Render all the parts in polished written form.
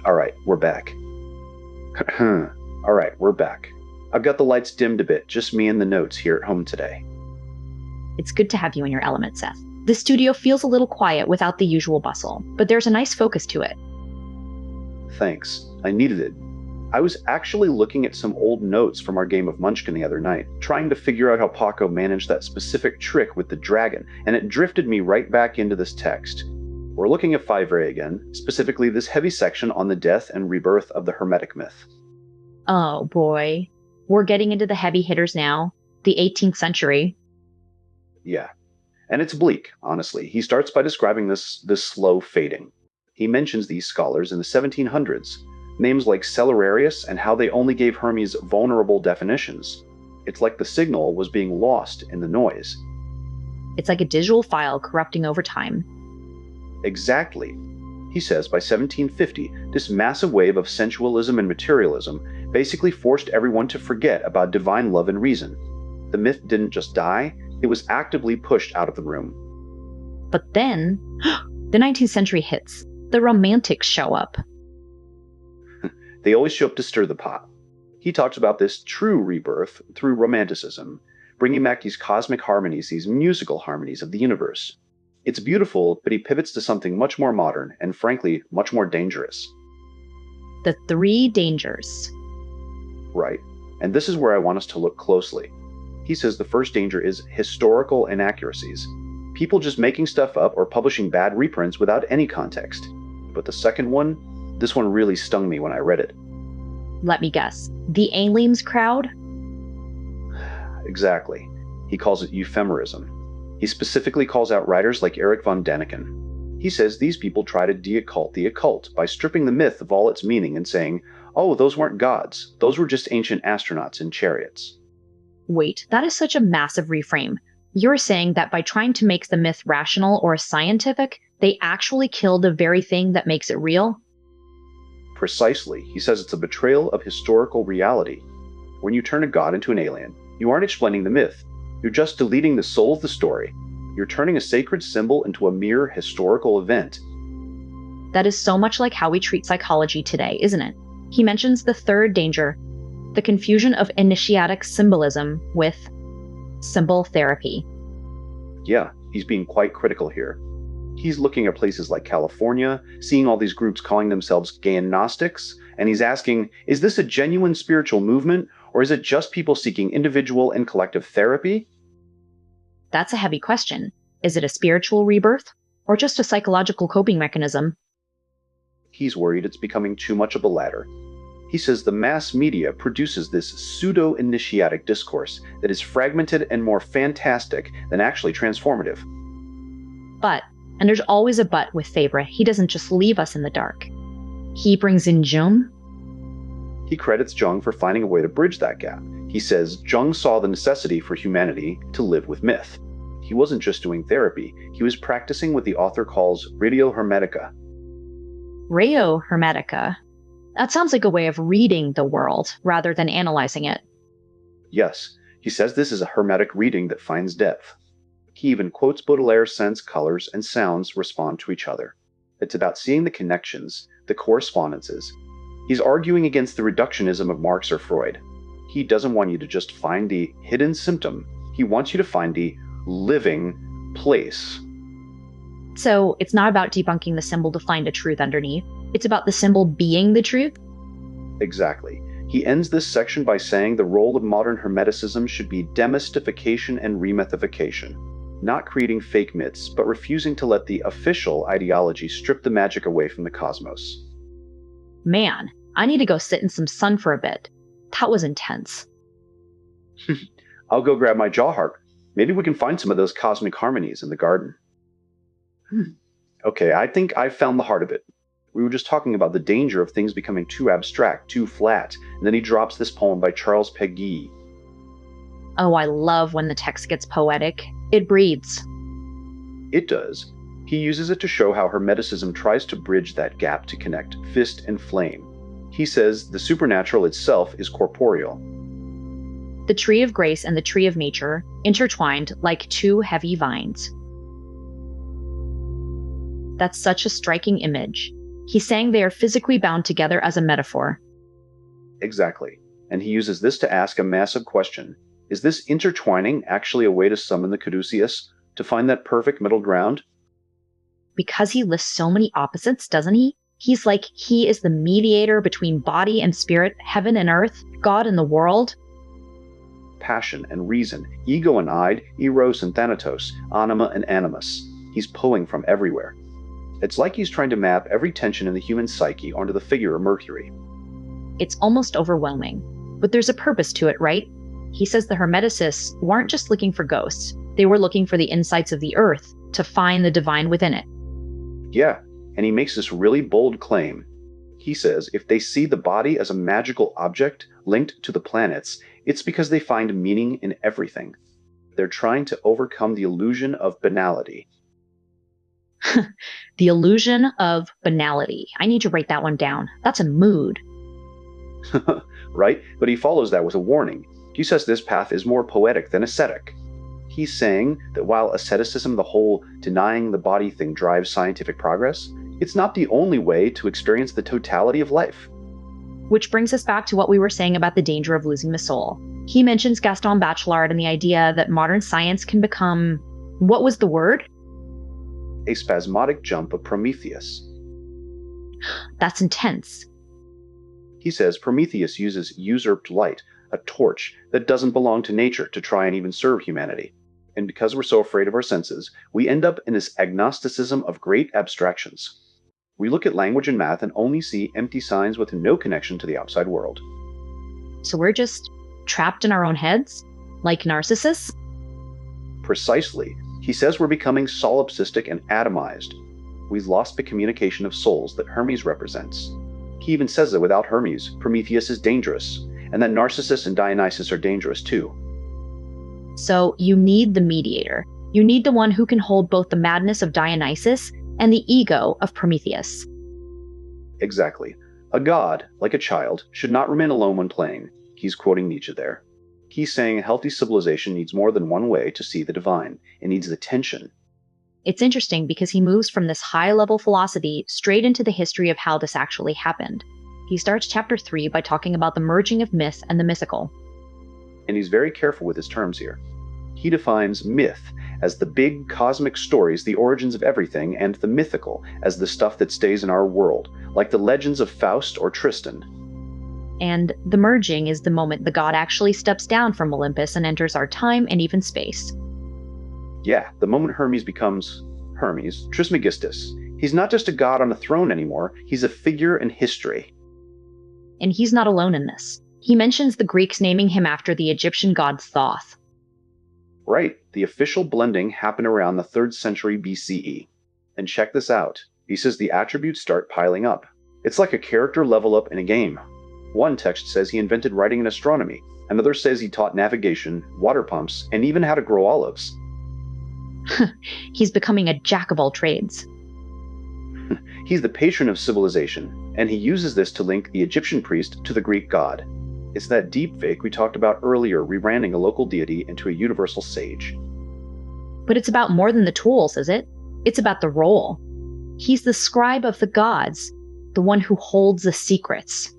All right, we're back. All right, we're back. I've got the lights dimmed a bit, just me and the notes here at home today. It's good to have you in your element, Seth. The studio feels a little quiet without the usual bustle, but there's a nice focus to it. Thanks. I needed it. I was actually looking at some old notes from our game of Munchkin the other night, trying to figure out how Paco managed that specific trick with the dragon, and it drifted me right back into this text. We're looking at Faivre again, specifically this heavy section on the death and rebirth of the Hermetic myth. Oh boy. We're getting into the heavy hitters now. The 18th century. Yeah. And it's bleak, honestly. He starts by describing this slow fading. He mentions these scholars in the 1700s, names like Celerarius and how they only gave Hermes vulnerable definitions. It's like the signal was being lost in the noise. It's like a digital file corrupting over time. Exactly. He says by 1750, this massive wave of sensualism and materialism basically forced everyone to forget about divine love and reason. The myth didn't just die, it was actively pushed out of the room. But then, the 19th century hits. The Romantics show up. They always show up to stir the pot. He talks about this true rebirth through Romanticism, bringing back these cosmic harmonies, these musical harmonies of the universe. It's beautiful, but he pivots to something much more modern and, frankly, much more dangerous. The three dangers. Right. And this is where I want us to look closely. He says the first danger is historical inaccuracies. People just making stuff up or publishing bad reprints without any context. But the second one, this one really stung me when I read it. Let me guess. The aliens crowd? Exactly. He calls it euhemerism. He specifically calls out writers like Erich von Däniken. He says these people try to de-occult the occult by stripping the myth of all its meaning and saying, oh, those weren't gods. Those were just ancient astronauts in chariots. Wait, that is such a massive reframe. You're saying that by trying to make the myth rational or scientific, they actually kill the very thing that makes it real? Precisely. He says it's a betrayal of historical reality. When you turn a god into an alien, you aren't explaining the myth. You're just deleting the soul of the story. You're turning a sacred symbol into a mere historical event. That is so much like how we treat psychology today, isn't it? He mentions the third danger, the confusion of initiatic symbolism with symbol therapy. Yeah, he's being quite critical here. He's looking at places like California, seeing all these groups calling themselves gay and Gnostics, and he's asking, is this a genuine spiritual movement, or is it just people seeking individual and collective therapy? That's a heavy question. Is it a spiritual rebirth, or just a psychological coping mechanism? He's worried it's becoming too much of the latter. He says the mass media produces this pseudo-initiatic discourse that is fragmented and more fantastic than actually transformative. But, and there's always a but with Faivre, he doesn't just leave us in the dark. He brings in Jung. He credits Jung for finding a way to bridge that gap. He says Jung saw the necessity for humanity to live with myth. He wasn't just doing therapy, he was practicing what the author calls radio hermetica. Radio hermetica? That sounds like a way of reading the world rather than analyzing it. Yes, he says this is a hermetic reading that finds depth. He even quotes Baudelaire's sense colors and sounds respond to each other. It's about seeing the connections, the correspondences. He's arguing against the reductionism of Marx or Freud. He doesn't want you to just find the hidden symptom. He wants you to find the living place. So it's not about debunking the symbol to find a truth underneath. It's about the symbol being the truth? Exactly. He ends this section by saying the role of modern Hermeticism should be demystification and remythification, not creating fake myths, but refusing to let the official ideology strip the magic away from the cosmos. Man, I need to go sit in some sun for a bit. That was intense. I'll go grab my jaw harp. Maybe we can find some of those cosmic harmonies in the garden. Okay, I think I've found the heart of it. We were just talking about the danger of things becoming too abstract, too flat, and then he drops this poem by Charles Péguy. Oh, I love when the text gets poetic. It breathes. It does. He uses it to show how Hermeticism tries to bridge that gap to connect fist and flame. He says the supernatural itself is corporeal. The tree of grace and the tree of nature intertwined like two heavy vines. That's such a striking image. He's saying they are physically bound together as a metaphor. Exactly. And he uses this to ask a massive question. Is this intertwining actually a way to summon the caduceus, to find that perfect middle ground? Because he lists so many opposites, doesn't he? He's like, he is the mediator between body and spirit, heaven and earth, God and the world. Passion and reason, ego and id, eros and thanatos, anima and animus. He's pulling from everywhere. It's like he's trying to map every tension in the human psyche onto the figure of Mercury. It's almost overwhelming. But there's a purpose to it, right? He says the Hermeticists weren't just looking for ghosts. They were looking for the insights of the earth to find the divine within it. Yeah, and he makes this really bold claim. He says if they see the body as a magical object linked to the planets, it's because they find meaning in everything. They're trying to overcome the illusion of banality. The illusion of banality. I need to write that one down. That's a mood. Right? But he follows that with a warning. He says this path is more poetic than ascetic. He's saying that while asceticism, the whole denying the body thing, drives scientific progress, it's not the only way to experience the totality of life. Which brings us back to what we were saying about the danger of losing the soul. He mentions Gaston Bachelard and the idea that modern science can become, what was the word? A spasmodic jump of Prometheus. That's intense. He says Prometheus uses usurped light, a torch that doesn't belong to nature, to try and even serve humanity. And because we're so afraid of our senses, we end up in this agnosticism of great abstractions. We look at language and math and only see empty signs with no connection to the outside world. So we're just trapped in our own heads? Like narcissists? Precisely. He says we're becoming solipsistic and atomized. We've lost the communication of souls that Hermes represents. He even says that without Hermes, Prometheus is dangerous, and that Narcissus and Dionysus are dangerous too. So you need the mediator. You need the one who can hold both the madness of Dionysus and the ego of Prometheus. Exactly. A god, like a child, should not remain alone when playing. He's quoting Nietzsche there. He's saying a healthy civilization needs more than one way to see the divine. It needs the tension. It's interesting because he moves from this high-level philosophy straight into the history of how this actually happened. He starts chapter 3 by talking about the merging of myth and the mythical. And he's very careful with his terms here. He defines myth as the big cosmic stories, the origins of everything, and the mythical as the stuff that stays in our world, like the legends of Faust or Tristan. And the merging is the moment the god actually steps down from Olympus and enters our time and even space. Yeah, the moment Hermes becomes Hermes Trismegistus. He's not just a god on a throne anymore, he's a figure in history. And he's not alone in this. He mentions the Greeks naming him after the Egyptian god Thoth. Right, the official blending happened around the 3rd century BCE. And check this out. He says the attributes start piling up. It's like a character level up in a game. One text says he invented writing and astronomy. Another says he taught navigation, water pumps, and even how to grow olives. He's becoming a jack of all trades. He's the patron of civilization, and he uses this to link the Egyptian priest to the Greek god. It's that deep fake we talked about earlier, rebranding a local deity into a universal sage. But it's about more than the tools, is it? It's about the role. He's the scribe of the gods, the one who holds the secrets.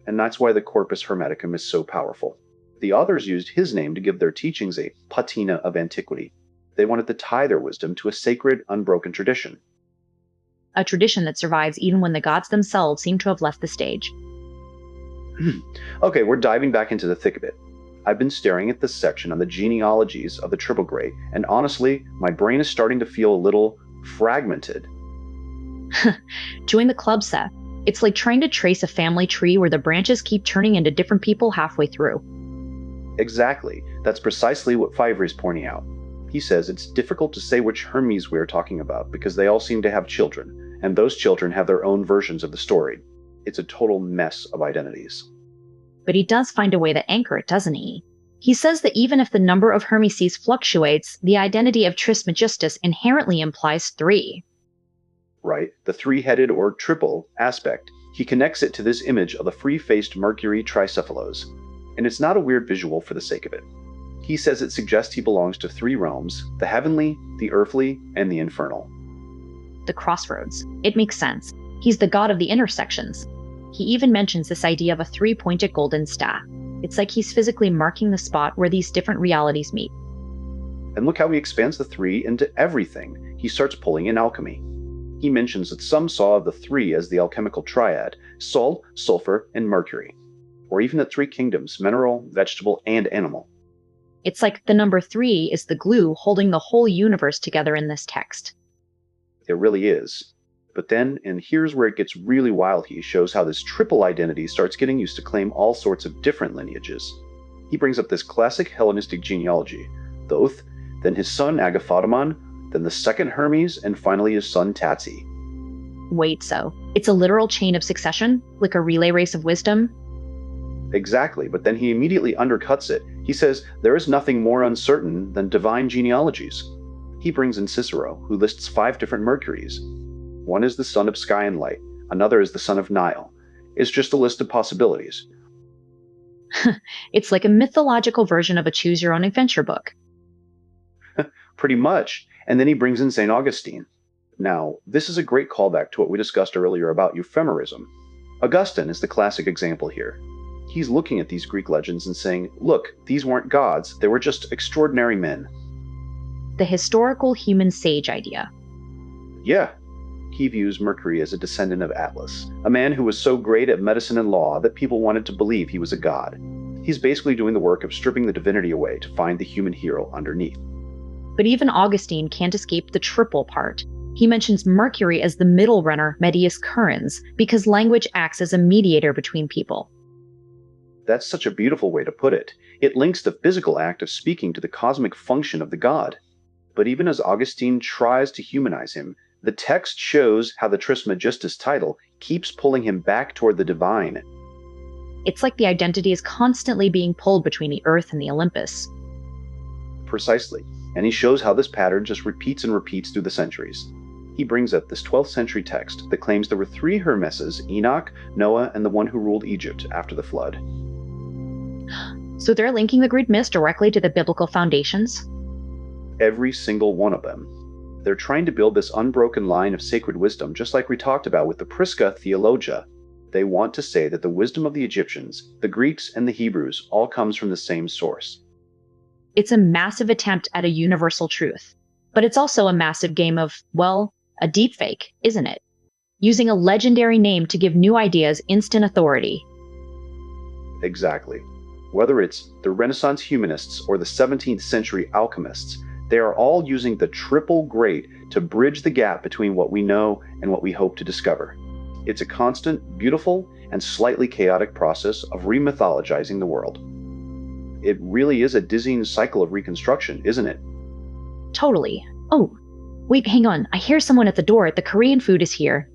And that's why the Corpus Hermeticum is so powerful. The authors used his name to give their teachings a patina of antiquity. They wanted to tie their wisdom to a sacred, unbroken tradition. A tradition that survives even when the gods themselves seem to have left the stage. Okay, we're diving back into the thick of it. I've been staring at this section on the genealogies of the Triple Great, and honestly, my brain is starting to feel a little fragmented. Join the club, Seth. It's like trying to trace a family tree where the branches keep turning into different people halfway through. Exactly. That's precisely what Faivre is pointing out. He says it's difficult to say which Hermes we're talking about because they all seem to have children, and those children have their own versions of the story. It's a total mess of identities. But he does find a way to anchor it, doesn't he? He says that even if the number of Hermeses fluctuates, the identity of Trismegistus inherently implies 3. Right, the 3-headed or triple aspect. He connects it to this image of the free-faced Mercury tricephalos. And it's not a weird visual for the sake of it. He says it suggests he belongs to 3 realms, the heavenly, the earthly, and the infernal. The crossroads. It makes sense. He's the god of the intersections. He even mentions this idea of a three-pointed golden staff. It's like he's physically marking the spot where these different realities meet. And look how he expands the three into everything. He starts pulling in alchemy. He mentions that some saw the three as the alchemical triad, Sol, sulfur, and mercury. Or even the three kingdoms, mineral, vegetable, and animal. It's like the number 3 is the glue holding the whole universe together in this text. It really is. But then, and here's where it gets really wild, he shows how this triple identity starts getting used to claim all sorts of different lineages. He brings up this classic Hellenistic genealogy, Thoth, then his son Agaphotamon, then the second Hermes, and finally his son Tatsi. Wait, so it's a literal chain of succession, like a relay race of wisdom? Exactly, but then he immediately undercuts it. He says there is nothing more uncertain than divine genealogies. He brings in Cicero, who lists 5 different Mercuries. One is the son of sky and light, another is the son of Nile. It's just a list of possibilities. It's like a mythological version of a choose-your-own-adventure book. Pretty much. And then he brings in Saint Augustine. Now, this is a great callback to what we discussed earlier about euhemerism. Augustine is the classic example here. He's looking at these Greek legends and saying, look, these weren't gods, they were just extraordinary men. The historical human sage idea. Yeah. He views Mercury as a descendant of Atlas, a man who was so great at medicine and law that people wanted to believe he was a god. He's basically doing the work of stripping the divinity away to find the human hero underneath. But even Augustine can't escape the triple part. He mentions Mercury as the middle runner, medius currens, because language acts as a mediator between people. That's such a beautiful way to put it. It links the physical act of speaking to the cosmic function of the god. But even as Augustine tries to humanize him, the text shows how the Trismegistus title keeps pulling him back toward the divine. It's like the identity is constantly being pulled between the earth and the Olympus. Precisely. And he shows how this pattern just repeats and repeats through the centuries. He brings up this 12th century text that claims there were 3 Hermeses, Enoch, Noah, and the one who ruled Egypt after the flood. So they're linking the Greek myths directly to the biblical foundations? Every single one of them. They're trying to build this unbroken line of sacred wisdom, just like we talked about with the Prisca Theologia. They want to say that the wisdom of the Egyptians, the Greeks, and the Hebrews all comes from the same source. It's a massive attempt at a universal truth. But it's also a massive game of, well, a deepfake, isn't it? Using a legendary name to give new ideas instant authority. Exactly. Whether it's the Renaissance humanists or the 17th century alchemists, they are all using the triple great to bridge the gap between what we know and what we hope to discover. It's a constant, beautiful, and slightly chaotic process of remythologizing the world. It really is a dizzying cycle of reconstruction, isn't it? Totally. Oh, wait, hang on. I hear someone at the door. The Korean food is here.